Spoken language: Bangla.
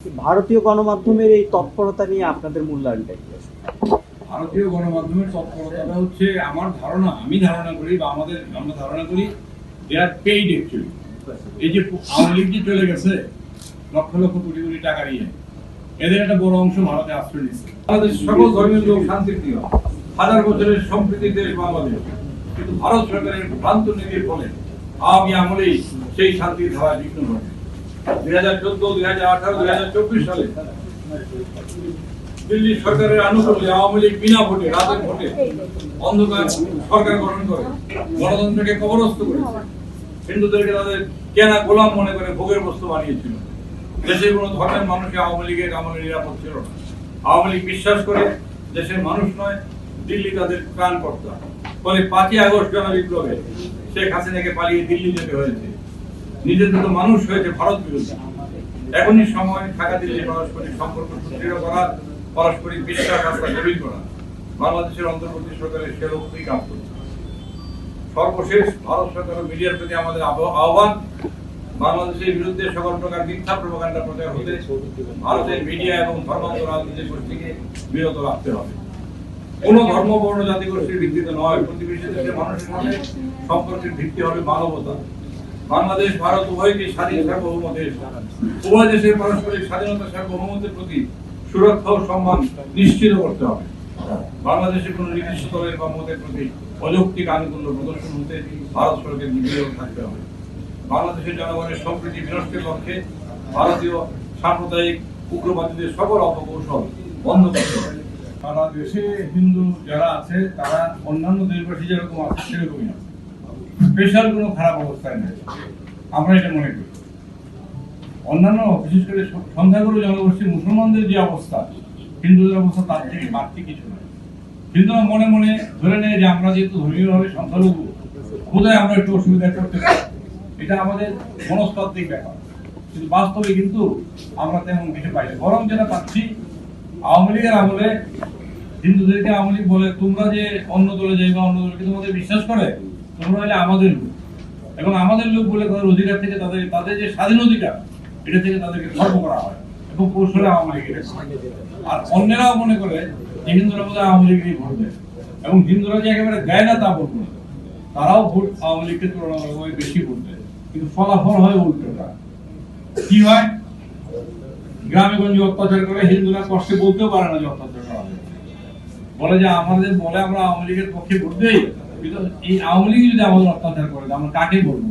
ভারতীয় গণমাধ্যমের এই তৎপরতা নিয়ে আপনাদের মূল্যায়নটা কি? ভারতীয় গণমাধ্যমের তৎপরতাটা হচ্ছে আমার ধারণা, আমি ধারণা করি বা আমরা ধারণা করি দে আর পেইড অ্যাকচুয়ালি। এই যে আওয়ামী লীগ যে চলে গেছে লক্ষ লক্ষ কোটি কোটি টাকা নিয়ে, এদের একটা বড় অংশ ভারতে আশ্রয় নিচ্ছে। বাংলাদেশ সকল ধর্মের লোক শান্তির প্রিয়, হাজার বছরের সম্প্রীতির দেশ বাংলাদেশ, কিন্তু ভারত সরকারের ভ্রান্ত নীতির ফলে আওয়ামী আমলেই সেই শান্তির ধারা বিঘ্ন ঘটে। 2014, 2018, 2024 সালে দিল্লি সরকারের আনুকূল্যে আওয়ামী লীগ বিনা ভোটে, রাতের ভোটে অন্ধকার সরকার গঠন করে গণতন্ত্রকে কবরস্থ করেছে। হিন্দুদেরকে তাদের কেনা গোলাম মনে করে ভোগের বস্তু বানিয়েছিল। দেশের কোনো ধর্মের মানুষকে আওয়ামী লীগের আমলে নিরাপদ ছিল না। আওয়ামী লীগ বিশ্বাস করে দেশের মানুষ নয়, দিল্লি তাদের ত্রাণকর্তা। ফলে 5ই আগস্ট জনবিপ্লবে শেখ হাসিনাকে পালিয়ে দিল্লি যেতে হয়েছে। নিজের মতো মানুষ হয়েছে ভারত বিরোধী। এখনই সময় ঢাকা দিল্লি পারস্পরিক সম্পর্ক সুদৃঢ় করা, পারস্পরিক বিশ্বাস আস্থা গভীর করা। বাংলাদেশের অন্তর্বর্তী সরকারের সে লক্ষ্যই কাজ করছে। সর্বশেষ ভারত সরকার ও মিডিয়ার প্রতি আমাদের আহ্বান, বাংলাদেশের বিরুদ্ধে সকল প্রকার মিথ্যা প্রোপাগান্ডা প্রচার হতে ভারতের মিডিয়া এবং ধর্মান্ত রাজনীতির গোষ্ঠীকে বিরত রাখতে হবে। কোন ধর্ম, বর্ণ, জাতি গোষ্ঠীর ভিত্তিতে নয়, প্রতিবেশী দেশের মানুষের সাথে সম্পর্কের ভিত্তি হবে মানবতা। বাংলাদেশ ভারত উভয়কে স্বাধীন সার্বভৌম দেশ। উভয় দেশের পারস্পরিক স্বাধীনতা সার্বভৌমত্বের প্রতি সুরক্ষা ও সম্মান নিশ্চিত করতে হবে। বাংলাদেশের কোন নির্দিষ্ট দলের বা মতের প্রতি অযৌক্তিক আনুকূল্য প্রদর্শন হতে ভারত সরকারকে বিরত থাকতে হবে। বাংলাদেশের জনগণের সম্প্রীতি বিনষ্টের লক্ষ্যে ভারতীয় সাম্প্রদায়িক উগ্রবাদীদের সকল অপকৌশল বন্ধ করতে হবে। সারা দেশে হিন্দু যারা আছে তারা অন্যান্য দেশবাসী যেরকম আছে সেরকমই আছে, স্পেশাল কোনো খারাপ অবস্থায় নেই, আমরা এটা মনে করি। অন্যান্য বিশেষ করে সংখ্যাগুরু জনগোষ্ঠী মুসলমানদের যে অবস্থা, হিন্দুদের অবস্থা তার থেকে বাড়তি কিছু নয়। হিন্দুরা মনে মনে ধরে নেয় যে আমরা যেহেতু ধর্মীয়ভাবে সংখ্যালঘু, বোধহয় আমরা একটু অসুবিধা করতে পারি। এটা আমাদের মনস্তাত্ত্বিক ব্যাপার, কিন্তু বাস্তবে কিন্তু আমরা তেমন কিছু পাই না। বরং যেটা পাচ্ছি, আওয়ামী লীগের আমলে হিন্দুদেরকে আওয়ামী লীগ বলে তোমরা যে অন্য দলে যাইবা, অন্য দলকে তোমাদের বিশ্বাস করে, তোমরা হলে আমাদের লোক। এবং আমাদের লোক বলে তাদের অধিকার থেকে তাদের যে স্বাধীন অধিকার, এটা থেকে তাদেরকে খর্ব করা হয় এবং কৌশলে আওয়ামী লীগের। আর অন্যেরাও মনে করে যে হিন্দুরা বোধহয় আওয়ামী লীগেরই ভোট দেয়, এবং হিন্দুরা যে একেবারে দেয় না তা বলবো না, তারাও ভোট আওয়ামী লীগকে তুলনামূলকভাবে বেশি ভোট দেয়, কিন্তু ফলাফল হয় উল্টোটা। কি হয়? গ্রামে গঞ্জে অত্যাচার করে, হিন্দুরা কষ্টে বলতেও পারে না যে অত্যাচার করা হয়। বলে যে আমরা আওয়ামী লীগের পক্ষে ভোট দেই, কিন্তু এই আওয়ামী লীগ যদি আমাদের অত্যাচার করে আমরা কাকে বলবো?